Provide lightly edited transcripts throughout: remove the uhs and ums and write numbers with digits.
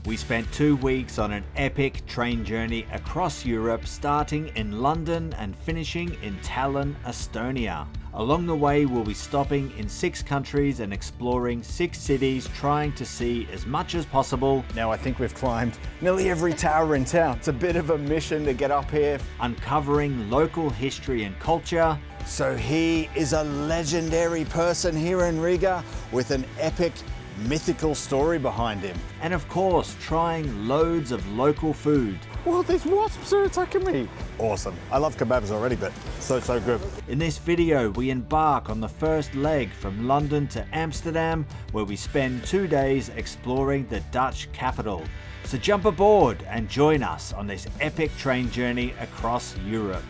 We spent 2 weeks on an epic train journey across Europe, starting in London and finishing in Tallinn, Estonia. Along the way, we'll be stopping in 6 countries and exploring 6 cities, trying to see as much as possible. Now I think we've climbed nearly every tower in town. It's a bit of a mission to get up here. Uncovering local history and culture. So he is a legendary person here in Riga with an epic mythical story behind him. And of course, trying loads of local food. Well, these wasps are attacking me. Awesome. I love kebabs already, but so good. In this video, we embark on the first leg from London to Amsterdam, where we spend 2 days exploring the Dutch capital. So jump aboard and join us on this epic train journey across Europe.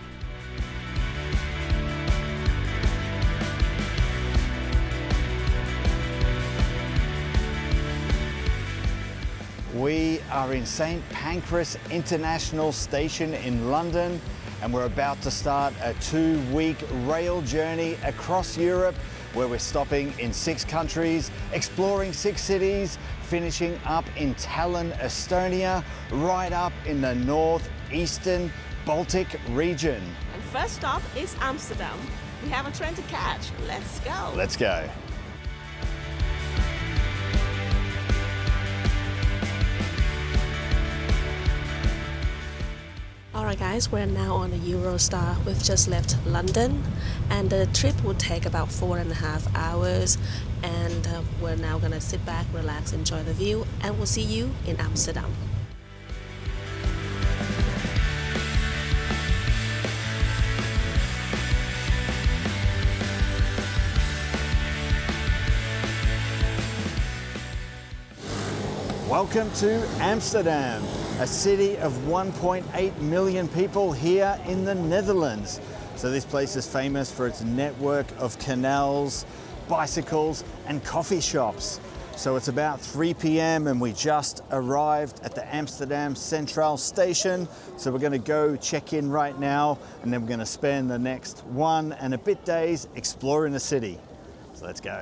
We are in St. Pancras International Station in London, and we're about to start a 2-week rail journey across Europe, where we're stopping in 6 countries, exploring 6 cities, finishing up in Tallinn, Estonia, right up in the northeastern Baltic region. And first stop is Amsterdam. We have a train to catch. Let's go. Let's go. Alright guys, we're now on the Eurostar. We've just left London and the trip will take about 4.5 hours, and we're now gonna sit back, relax, enjoy the view, and we'll see you in Amsterdam. Welcome to Amsterdam, a city of 1.8 million people here in the Netherlands. So this place is famous for its network of canals, bicycles, and coffee shops. So it's about 3 p.m. and we just arrived at the Amsterdam Central Station. So we're gonna go check in right now, and then we're gonna spend the next 1 and a bit days exploring the city. So let's go.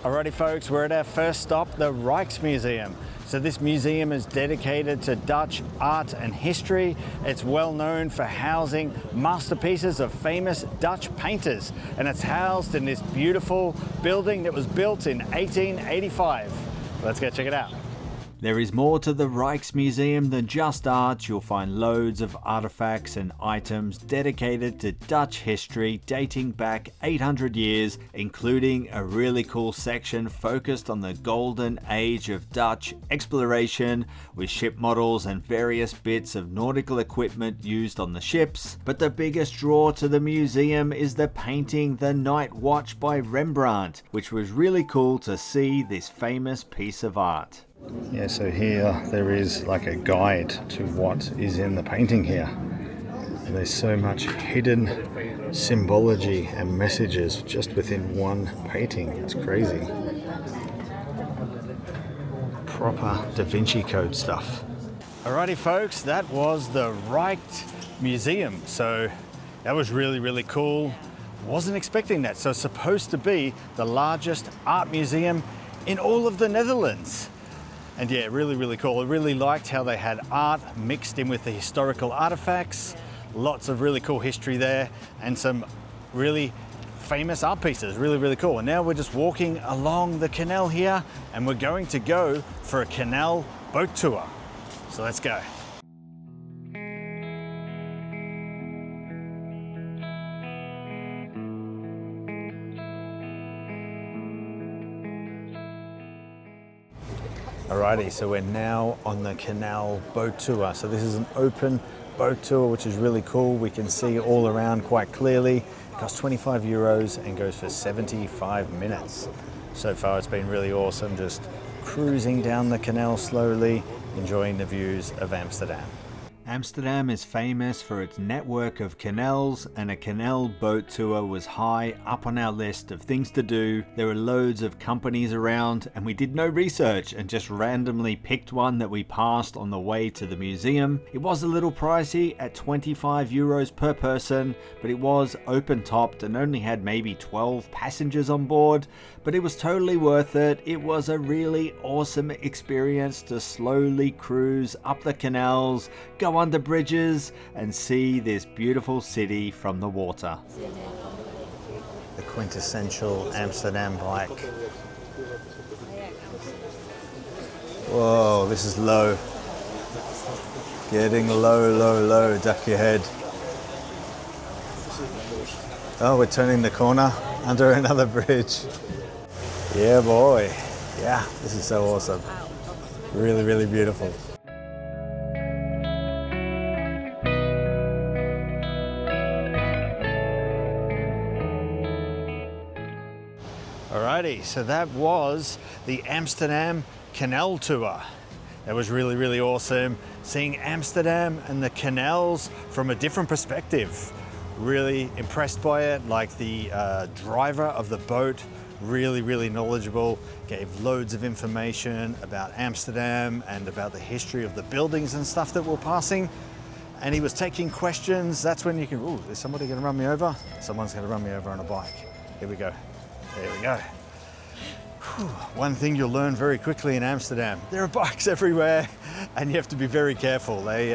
Alrighty folks, we're at our first stop, the Rijks Museum. So this museum is dedicated to Dutch art and history. It's well known for housing masterpieces of famous Dutch painters, and it's housed in this beautiful building that was built in 1885. Let's go check it out. There is more to the Rijks Museum than just art. You'll find loads of artifacts and items dedicated to Dutch history dating back 800 years, including a really cool section focused on the golden age of Dutch exploration with ship models and various bits of nautical equipment used on the ships. But the biggest draw to the museum is the painting The Night Watch by Rembrandt, which was really cool to see this famous piece of art. Yeah, so here there is like a guide to what is in the painting here. And there's so much hidden symbology and messages just within one painting. It's crazy. Proper Da Vinci Code stuff. Alrighty folks, that was the Rijks Museum. So that was really cool. Wasn't expecting that. So it's supposed to be the largest art museum in all of the Netherlands. And yeah, really cool. I really liked how they had art mixed in with the historical artifacts. Lots of really cool history there and some really famous art pieces. Really cool. And now we're just walking along the canal here, and we're going to go for a canal boat tour. So let's go. Alrighty, so we're now on the canal boat tour. So this is an open boat tour, which is really cool. We can see all around quite clearly. It costs 25 euros and goes for 75 minutes. So far it's been really awesome, just cruising down the canal slowly, enjoying the views of Amsterdam. Amsterdam is famous for its network of canals, and a canal boat tour was high up on our list of things to do. There were loads of companies around, and we did no research and just randomly picked one that we passed on the way to the museum. It was a little pricey at 25 euros per person, but it was open topped and only had maybe 12 passengers on board, but it was totally worth it. It was a really awesome experience to slowly cruise up the canals, go under bridges and see this beautiful city from the water. The quintessential Amsterdam bike. Whoa, this is low. Getting low, low, low. Duck your head. Oh, we're turning the corner under another bridge. Yeah, boy. Yeah, this is so awesome. Really, really beautiful. Alrighty, so that was the Amsterdam Canal tour. That was really, really awesome. Seeing Amsterdam and the canals from a different perspective. Really impressed by it. Like the driver of the boat, really, really knowledgeable. Gave loads of information about Amsterdam and about the history of the buildings and stuff that we're passing. And he was taking questions. That's when you can, ooh, is somebody gonna run me over? Someone's gonna run me over on a bike. Here we go. There we go. One thing you'll learn very quickly in Amsterdam, there are bikes everywhere and you have to be very careful. They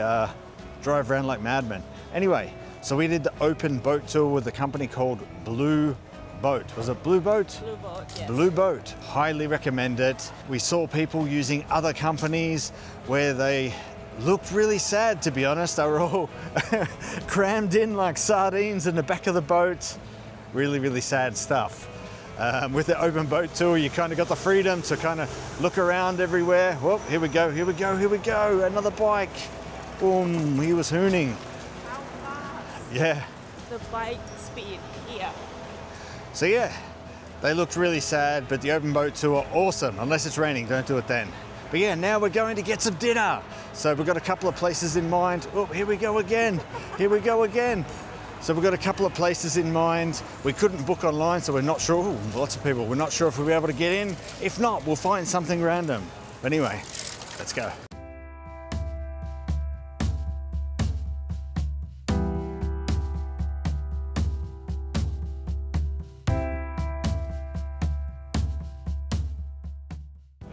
drive around like madmen. Anyway, so we did the open boat tour with a company called Blue Boat. Was it Blue Boat? Blue Boat, yes. Blue Boat. Highly recommend it. We saw people using other companies where they looked really sad, to be honest. They were all crammed in like sardines in the back of the boat. Really, really sad stuff. With the open boat tour, you kind of got the freedom to kind of look around everywhere. Whoop, here we go, here we go, here we go. Another bike. Boom, he was hooning. How fast Yeah. the bike speed here? So yeah, they looked really sad, but the open boat tour, awesome. Unless it's raining, don't do it then. But yeah, now we're going to get some dinner. So we've got a couple of places in mind. Oh, here we go again. Here we go again. So we've got a couple of places in mind. We couldn't book online, so we're not sure. Ooh, lots of people. We're not sure if we'll be able to get in. If not, we'll find something random. But anyway, let's go.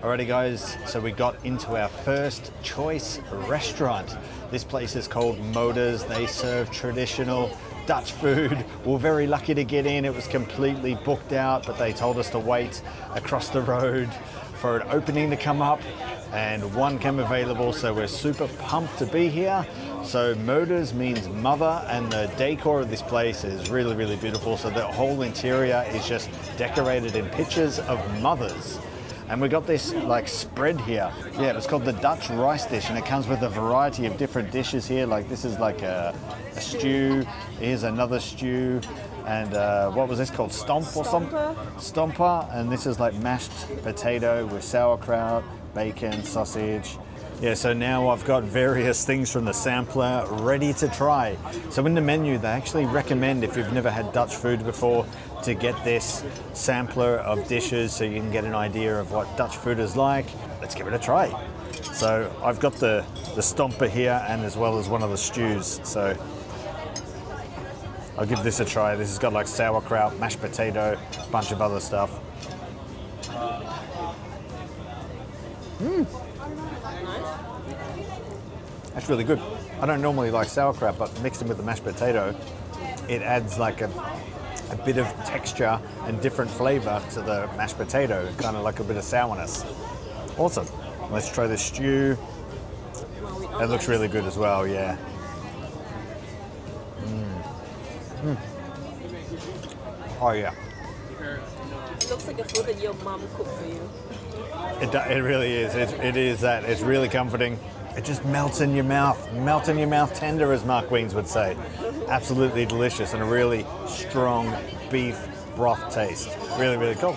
Alrighty guys, so we got into our first choice restaurant. This place is called Moeders. They serve traditional Dutch food. We were very lucky to get in. It was completely booked out, but they told us to wait across the road for an opening to come up, and one came available, so we're super pumped to be here. So Moeders means mother, and the decor of this place is really, really beautiful. So the whole interior is just decorated in pictures of mothers. And we got this like spread here. Yeah, it's called the Dutch rice dish, and it comes with a variety of different dishes here. Like this is like a stew. Here's another stew. And what was this called? Stomp or something? Stomper. And this is like mashed potato with sauerkraut, bacon, sausage. Yeah, so now I've got various things from the sampler ready to try. So in the menu, they actually recommend, if you've never had Dutch food before, to get this sampler of dishes so you can get an idea of what Dutch food is like. Let's give it a try. So I've got the stomper here, and as well as one of the stews. So I'll give this a try. This has got like sauerkraut, mashed potato, a bunch of other stuff. That's really good. I don't normally like sauerkraut, but mixed in with the mashed potato, it adds like a bit of texture and different flavor to the mashed potato, kind of like a bit of sourness. Awesome. Let's try the stew. That looks really good as well, yeah. Oh yeah. It looks like a food that your mom cooked for you. It really is. It is that. It's really comforting. It just melts in your mouth tender, as Mark Weens would say. Absolutely delicious, and a really strong beef broth taste. Really, really cool.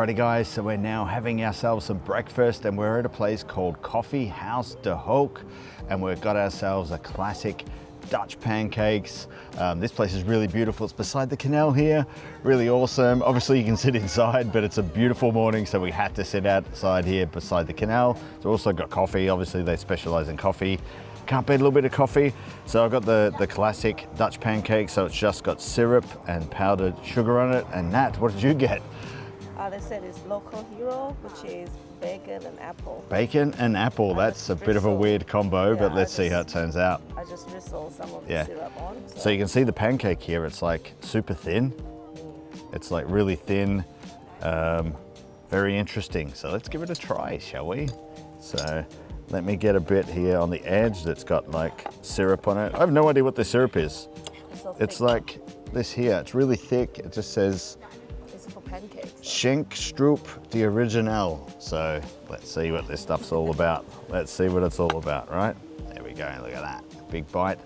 Alrighty guys, so we're now having ourselves some breakfast and we're at a place called Koffiehuis de Hoek, and we've got ourselves a classic Dutch pancakes. This place is really beautiful. It's beside the canal here, really awesome. Obviously you can sit inside, but it's a beautiful morning, so we had to sit outside here beside the canal. So also got coffee, obviously they specialize in coffee. Can't beat a little bit of coffee. So I've got the classic Dutch pancake, so it's just got syrup and powdered sugar on it. And Nat, what did you get? They said it's local hero, which is bacon and apple. Bacon and apple, that's a bit of a weird combo, but let's see how it turns out. I just drizzle some of the syrup on. So you can see the pancake here, it's like super thin. It's like really thin, very interesting. So let's give it a try, shall we? So let me get a bit here on the edge that's got like syrup on it. I have no idea what the syrup is. It's like this here, it's really thick. It just says for pancakes. Schenk Stroop de Original. So let's see what this stuff's all about. Let's see what it's all about, right? There we go, look at that. Big bite.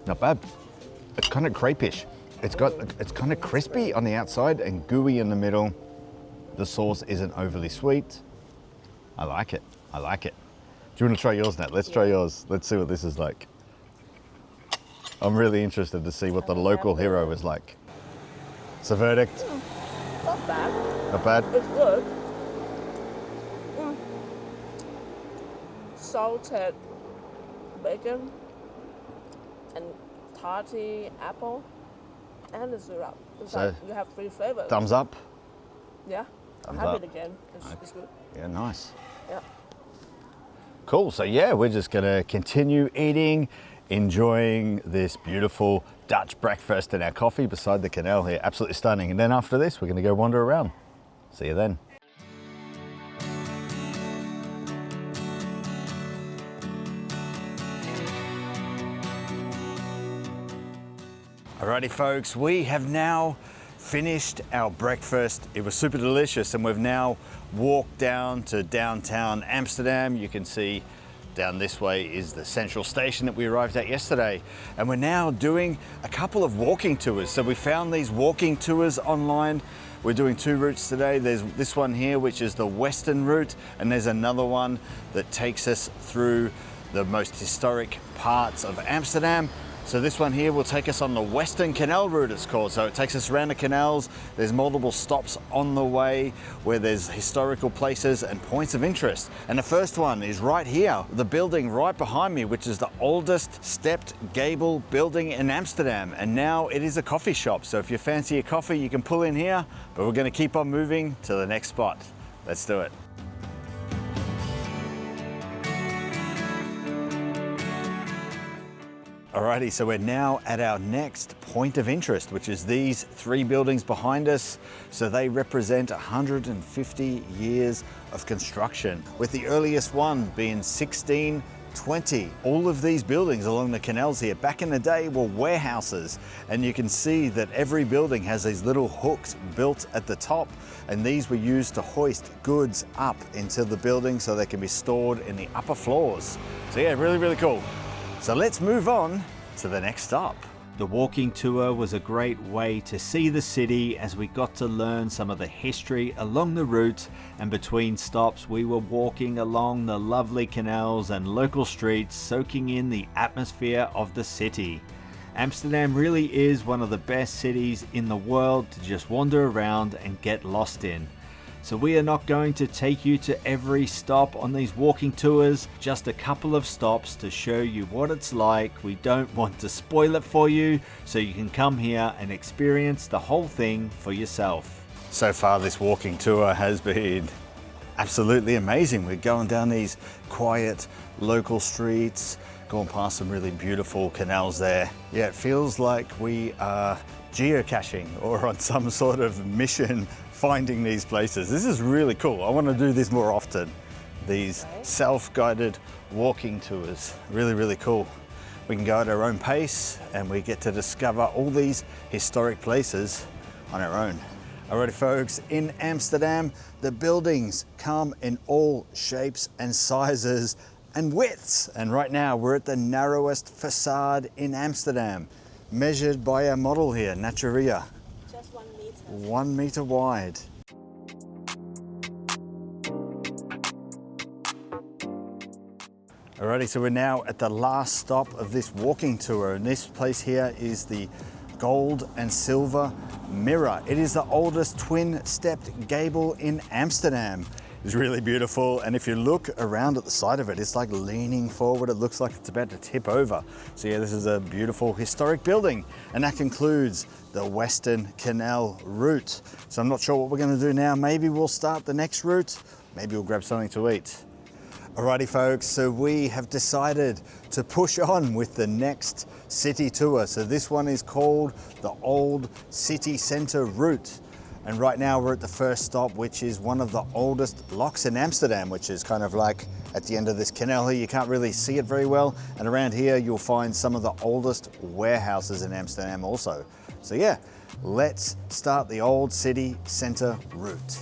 Not bad. It's kind of crepe-ish. It's kind of crispy on the outside and gooey in the middle. The sauce isn't overly sweet. I like it, I like it. Do you want to try yours, Nat? Let's try yours. Let's see what this is like. I'm really interested to see what the local hero is like. It's a verdict. Not bad. Not bad? It's good. Salted bacon and tarty apple and the syrup. It's So, like you have 3 flavors. Thumbs up? Yeah. Thumbs Have up. it again. It's good. Yeah, nice. Yeah. Cool, so yeah, we're just gonna continue eating, enjoying this beautiful Dutch breakfast and our coffee beside the canal here. Absolutely stunning. And then after this, we're gonna go wander around. See you then. Alrighty folks, we have now finished our breakfast. It was super delicious, and we've now walked down to downtown Amsterdam. You can see down this way is the central station that we arrived at yesterday. And we're now doing a couple of walking tours. So we found these walking tours online. We're doing 2 routes today. There's this one here, which is the Western route, and there's another one that takes us through the most historic parts of Amsterdam. So this one here will take us on the Western Canal route, it's called. So it takes us around the canals. There's multiple stops on the way where there's historical places and points of interest. And the first one is right here, the building right behind me, which is the oldest stepped gable building in Amsterdam. And now it is a coffee shop. So if you fancy a coffee, you can pull in here, but we're gonna keep on moving to the next spot. Let's do it. Alrighty, so we're now at our next point of interest, which is these 3 buildings behind us. So they represent 150 years of construction, with the earliest one being 1620. All of these buildings along the canals here back in the day were warehouses, and you can see that every building has these little hooks built at the top, and these were used to hoist goods up into the building so they can be stored in the upper floors. So yeah, really, really cool. So let's move on to the next stop. The walking tour was a great way to see the city as we got to learn some of the history along the route, and between stops we were walking along the lovely canals and local streets, soaking in the atmosphere of the city. Amsterdam really is one of the best cities in the world to just wander around and get lost in. So we are not going to take you to every stop on these walking tours, just a couple of stops to show you what it's like. We don't want to spoil it for you, so you can come here and experience the whole thing for yourself. So far this walking tour has been absolutely amazing. We're going down these quiet local streets, going past some really beautiful canals there. Yeah, it feels like we are geocaching or on some sort of mission finding these places. This is really cool. I want to do this more often. These self-guided walking tours, really, really cool. We can go at our own pace and we get to discover all these historic places on our own. Alrighty folks, in Amsterdam, the buildings come in all shapes and sizes and widths. And right now we're at the narrowest facade in Amsterdam. measured by our model here, Naturia. Just 1 meter. 1 meter wide. Alrighty, so we're now at the last stop of this walking tour, and this place here is the Gold and Silver Mirror. It is the oldest twin-stepped gable in Amsterdam. It's really beautiful, and if you look around at the side of it, it's like leaning forward. It looks like it's about to tip over. So yeah, this is a beautiful historic building, and that concludes the Western Canal route. So I'm not sure what we're going to do now. Maybe we'll start the next route. Maybe we'll grab something to eat. Alrighty folks, so we have decided to push on with the next city tour. So this one is called the Old City Centre route. And right now we're at the first stop, which is one of the oldest locks in Amsterdam, which is kind of like at the end of this canal here. You can't really see it very well. And around here you'll find some of the oldest warehouses in Amsterdam also. So yeah, let's start the Old City Centre route.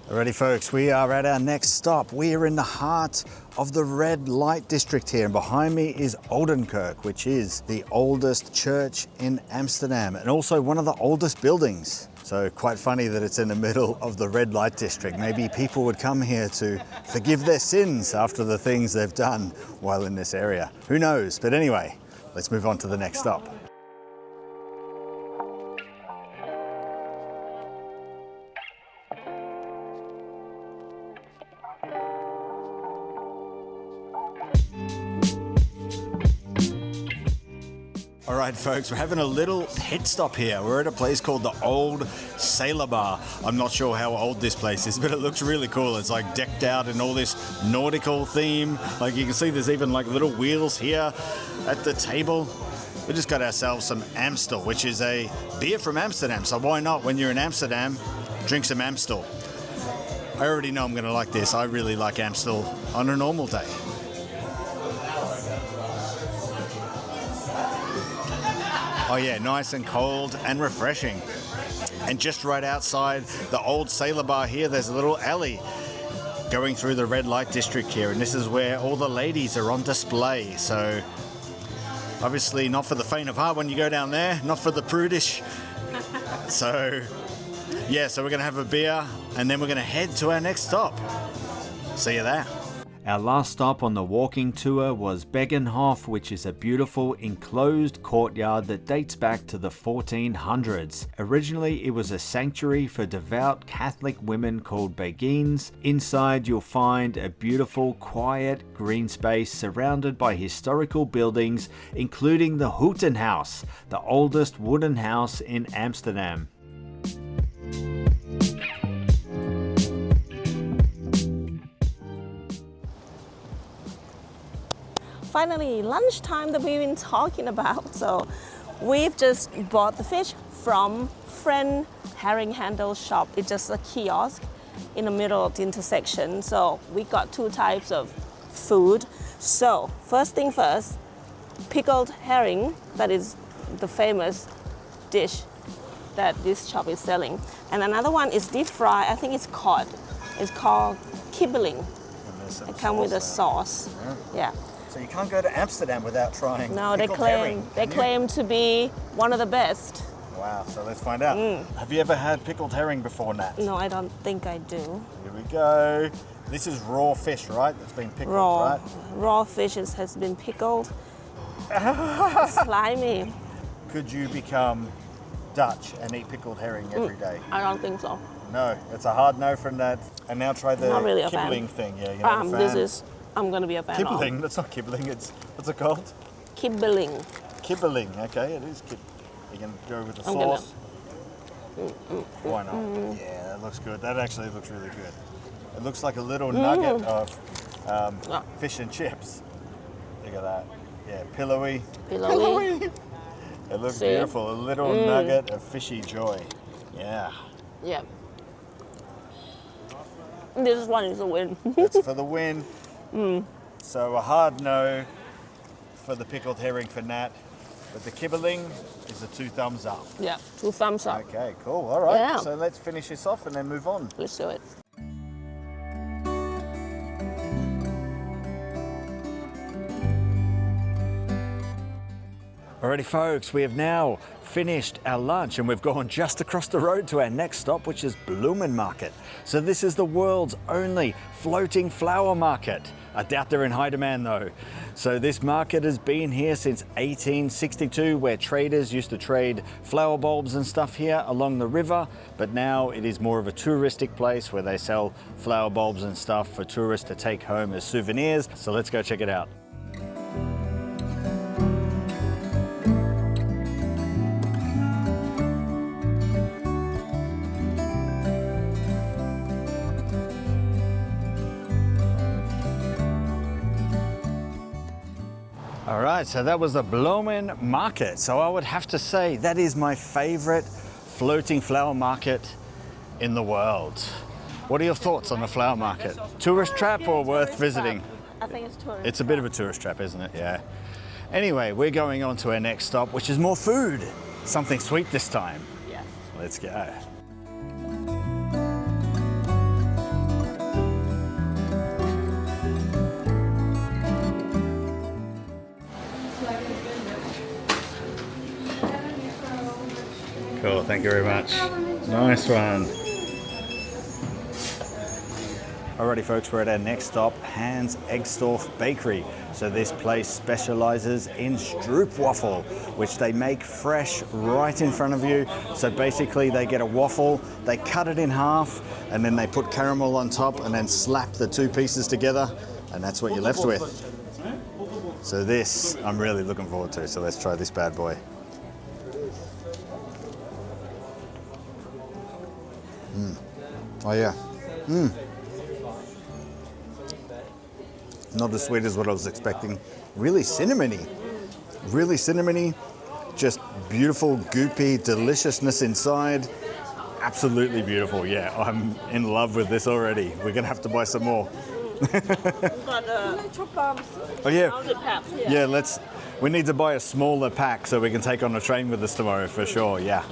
Alrighty folks, we are at our next stop. We are in the heart of the red light district here, and behind me is Oldenkerk, which is the oldest church in Amsterdam and also one of the oldest buildings. So quite funny that it's in the middle of the red light district. Maybe people would come here to forgive their sins after the things they've done while in this area. Who knows? But anyway, let's move on to the next stop. All right, folks, we're having a little pit stop here. We're at a place called the Old Sailor Bar. I'm not sure how old this place is, but it looks really cool. It's like decked out in all this nautical theme. Like you can see there's even like little wheels here at the table. We just got ourselves some Amstel, which is a beer from Amsterdam. So why not, when you're in Amsterdam, drink some Amstel. I already know I'm gonna like this. I really like Amstel on a normal day. Oh yeah, nice and cold and refreshing. And just right outside the Old Sailor Bar here, there's a little alley going through the red light district here. And this is where all the ladies are on display. So obviously not for the faint of heart when you go down there, not for the prudish. So yeah, so we're gonna have a beer and then we're gonna head to our next stop. See you there. Our last stop on the walking tour was Beggenhof, which is a beautiful enclosed courtyard that dates back to the 1400s. Originally, it was a sanctuary for devout Catholic women called Beguines. Inside, you'll find a beautiful, quiet, green space surrounded by historical buildings, including the Hoetenhuis, the oldest wooden house in Amsterdam. Finally, lunchtime that we've been talking about. So we've just bought the fish from Frens Haringhandel shop. It's just a kiosk in the middle of the intersection. So we got 2 types of food. So first thing first, pickled herring. That is the famous dish that this shop is selling. And another one is deep fry. I think it's cod. It's called kibbeling. It comes with a sauce. Yeah. So you can't go to Amsterdam without trying. No, they claim to be one of the best. Wow, so let's find out. Have you ever had pickled herring before, Nat? No, I don't think I do. Here we go. This is raw fish, right? That's been pickled, right? Raw fish has been pickled. Slimy. Could you become Dutch and eat pickled herring every day? I don't think so. No, it's a hard no from Nat. And now try the Not really a kibbeling fan. thing. Yeah, you're not a fan. I'm going to be a fan Kibbeling? of. That's not kibbeling. What's it called? Kibbeling. Kibbeling. Okay, it is. You can go with the sauce. Why not? Yeah, that looks good. That actually looks really good. It looks like a little nugget of fish and chips. Look at that. Yeah, pillowy. Pillowy. It looks beautiful. A little nugget of fishy joy. Yeah. Yeah. This one is a win. That's for the win. So a hard no for the pickled herring for Nat, but the kibbeling is a 2 thumbs up. Yeah, 2 thumbs up. Okay, cool. All right. Yeah. So let's finish this off and then move on. Let's do it. Alrighty folks, we have now finished our lunch and we've gone just across the road to our next stop, which is Bloemenmarkt. So this is the world's only floating flower market. I doubt they're in high demand though. So this market has been here since 1862, where traders used to trade flower bulbs and stuff here along the river, but now it is more of a touristic place where they sell flower bulbs and stuff for tourists to take home as souvenirs. So let's go check it out. All right, so that was the Bloemenmarkt. So I would have to say that is my favorite floating flower market in the world. What are your thoughts on the flower market? Tourist trap or worth visiting? I think it's tourist. It's a bit of a tourist trap, isn't it? Yeah. Anyway, we're going on to our next stop, which is more food. Something sweet this time. Yes. Let's go. Cool, thank you very much. Nice one. Alrighty folks, we're at our next stop, Hans Egstorf Bakery. So this place specializes in Stroopwafel, which they make fresh right in front of you. So basically they get a waffle, they cut it in half, and then they put caramel on top and then slap the two pieces together, and that's what you're left with. So this, I'm really looking forward to. So let's try this bad boy. Oh yeah. Not as sweet as what I was expecting. Really cinnamony. Really cinnamony. Just beautiful, goopy deliciousness inside. Absolutely beautiful. Yeah, I'm in love with this already. We're gonna have to buy some more. Oh yeah. Yeah, we need to buy a smaller pack so we can take on a train with us tomorrow for sure, yeah.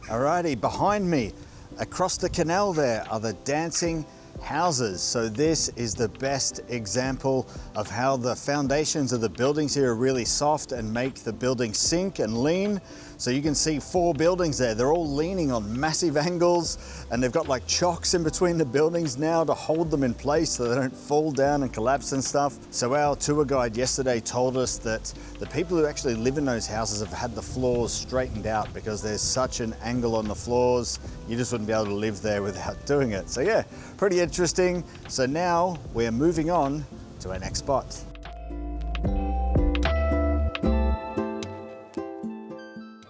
Alrighty, behind me, across the canal there are the dancing houses. So this is the best example of how the foundations of the buildings here are really soft and make the building sink and lean. So you can see 4 buildings there. They're all leaning on massive angles, and they've got like chocks in between the buildings now to hold them in place so they don't fall down and collapse and stuff. So our tour guide yesterday told us that the people who actually live in those houses have had the floors straightened out because there's such an angle on the floors. You just wouldn't be able to live there without doing it. So yeah, pretty interesting. So now we're moving on to our next spot.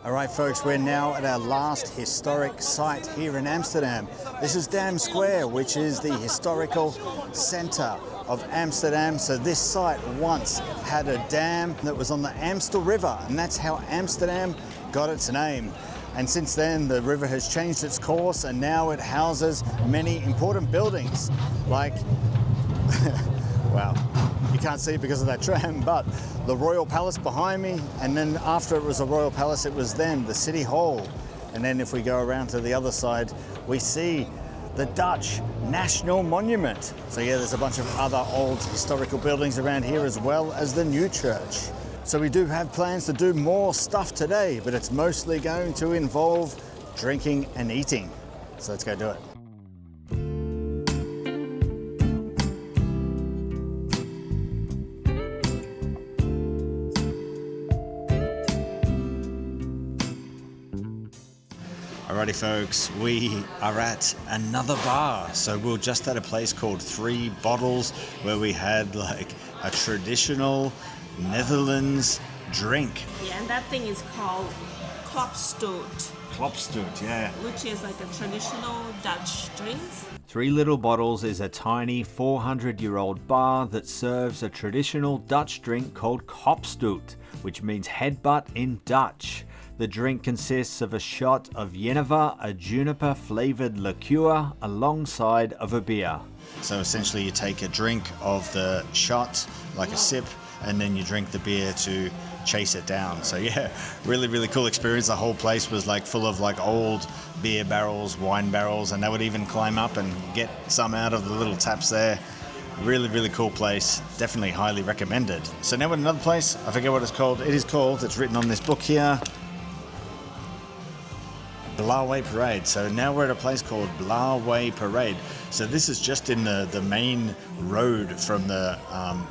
All right, folks, we're now at our last historic site here in Amsterdam. This is Dam Square, which is the historical center of Amsterdam. So this site once had a dam that was on the Amstel River, and that's how Amsterdam got its name. And since then, the river has changed its course, and now it houses many important buildings like, wow. You can't see it because of that tram, but the Royal Palace behind me, and then after it was the Royal Palace, it was then the City Hall. And then if we go around to the other side, we see the Dutch National Monument. So yeah, there's a bunch of other old historical buildings around here as well as the new church. So we do have plans to do more stuff today, but it's mostly going to involve drinking and eating. So let's go do it. Alrighty folks, we are at another bar. So we're just at a place called 3 Bottles where we had like a traditional Netherlands drink. Yeah, and that thing is called kopstoot. Kopstoot, yeah. Which is like a traditional Dutch drink. 3 Little Bottles is a tiny 400-year-old bar that serves a traditional Dutch drink called kopstoot, which means headbutt in Dutch. The drink consists of a shot of Jenever, a juniper-flavored liqueur, alongside of a beer. So essentially you take a drink of the shot, like a sip, and then you drink the beer to chase it down. So yeah, really cool experience. The whole place was like full of like old beer barrels, wine barrels, and they would even climb up and get some out of the little taps there. Really cool place. Definitely highly recommended. So now we're in another place. I forget what it's called. It's written on this book here, Blawe Parade. So now we're at a place called Blawe Parade. So this is just in the main road from the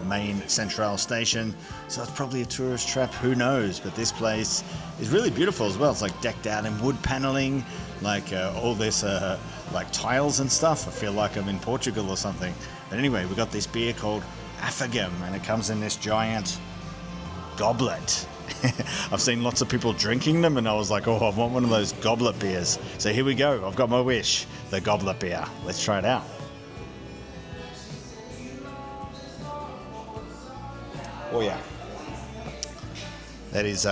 main Central station. So it's probably a tourist trap, who knows? But this place is really beautiful as well. It's like decked out in wood paneling, like all this like tiles and stuff. I feel like I'm in Portugal or something. But anyway, we got this beer called Affagam, and it comes in this giant goblet. I've seen lots of people drinking them, and I was like, oh, I want one of those goblet beers. So here we go. I've got my wish, the goblet beer. Let's try it out. Oh yeah. That is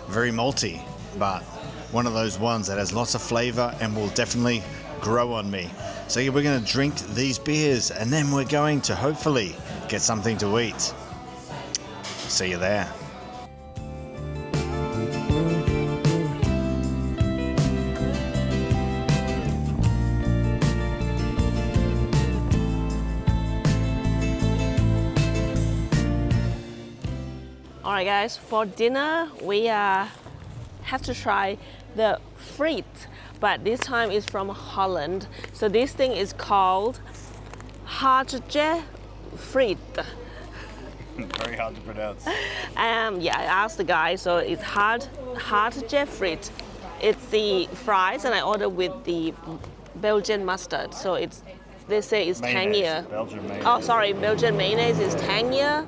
very malty, but one of those ones that has lots of flavor and will definitely grow on me. So yeah, we're going to drink these beers, and then we're going to hopefully get something to eat. See you there. Alright guys, for dinner we have to try the friet, but this time it's from Holland. So this thing is called Hartje Friet. Very hard to pronounce. Yeah, I asked the guy, so it's Hartje Friet. It's the fries, and I ordered with the Belgian mustard. So they say it's Mayonnaise, tangier. Belgian mayonnaise. Oh, sorry, Belgian mayonnaise is tangier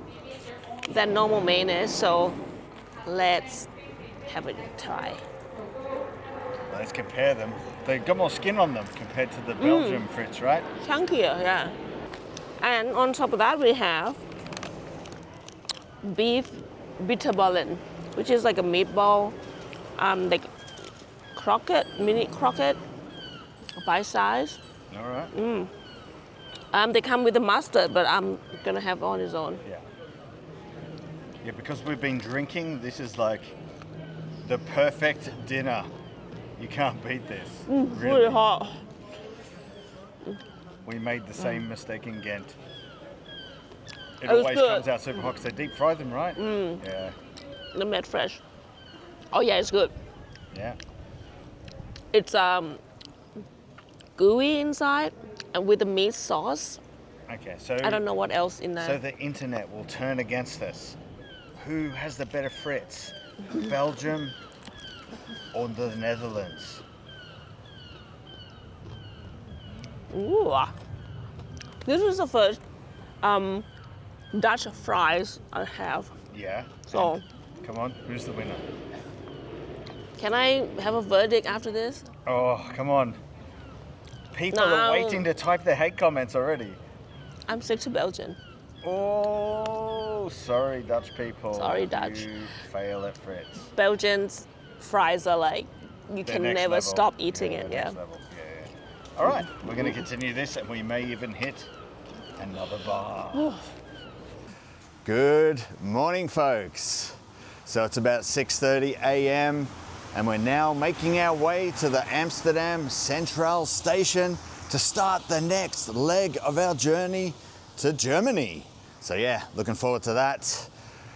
than normal mayonnaise. So let's have a try. Let's compare them. They've got more skin on them compared to the Belgian frites, right? Chunkier, yeah. And on top of that, we have beef bitterballen, which is like a meatball, like mini croquette, bite size. All right. They come with the mustard, but I'm gonna have on its own. Yeah. Yeah, because we've been drinking, this is like the perfect dinner. You can't beat this. Really hot. We made the same mistake in Ghent. It It was always good. comes out super hot because they deep fry them, right? Yeah. They're made fresh. Oh yeah, it's good. Yeah. It's gooey inside, and with the meat sauce. Okay, so I don't know what else in there. So the internet will turn against us. Who has the better frites? Belgium or the Netherlands? Ooh, this is the first Dutch fries I have. Yeah. So, And come on, who's the winner? can I have a verdict after this? Oh, come on. People are No. waiting to type their hate comments already. I'm sick to Belgian. Oh, sorry, Dutch people. Sorry, Dutch. You fail at frites. Belgian's fries are like, you They're can next never level. stop eating it, next yeah. level. Yeah. All right, we're going to continue this, and we may even hit another bar. Good morning, folks. So it's about 6:30 a.m. and we're now making our way to the Amsterdam Central Station to start the next leg of our journey to Germany. So yeah, looking forward to that.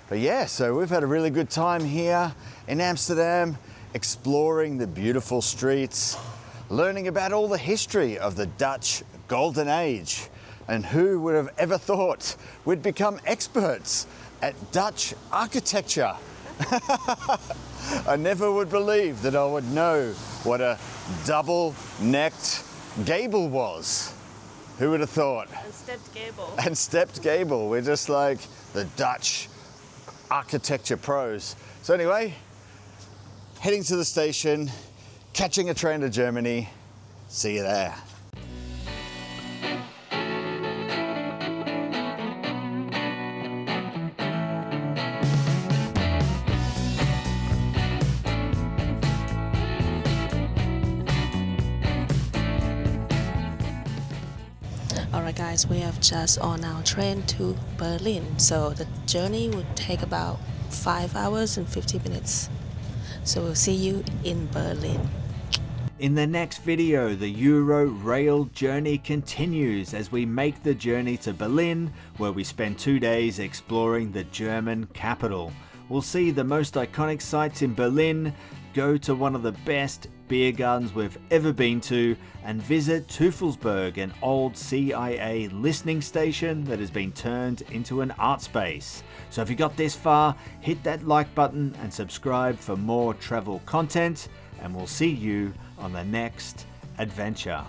But yeah, so we've had a really good time here in Amsterdam, exploring the beautiful streets, learning about all the history of the Dutch Golden Age. And who would have ever thought we'd become experts at Dutch architecture? I never would believe that I would know what a double-necked gable was. Who would have thought? And stepped gable. And stepped gable. We're just like the Dutch architecture pros. So anyway, heading to the station, catching a train to Germany. See you there. Alright guys, we have just on our train to Berlin. So the journey would take about 5 hours and 50 minutes. So we'll see you in Berlin. In the next video, the Euro rail journey continues as we make the journey to Berlin, where we spend 2 days exploring the German capital. We'll see the most iconic sites in Berlin, go to one of the best beer gardens we've ever been to, and visit Teufelsberg, an old CIA listening station that has been turned into an art space. So if you got this far, hit that like button and subscribe for more travel content, and we'll see you on the next adventure.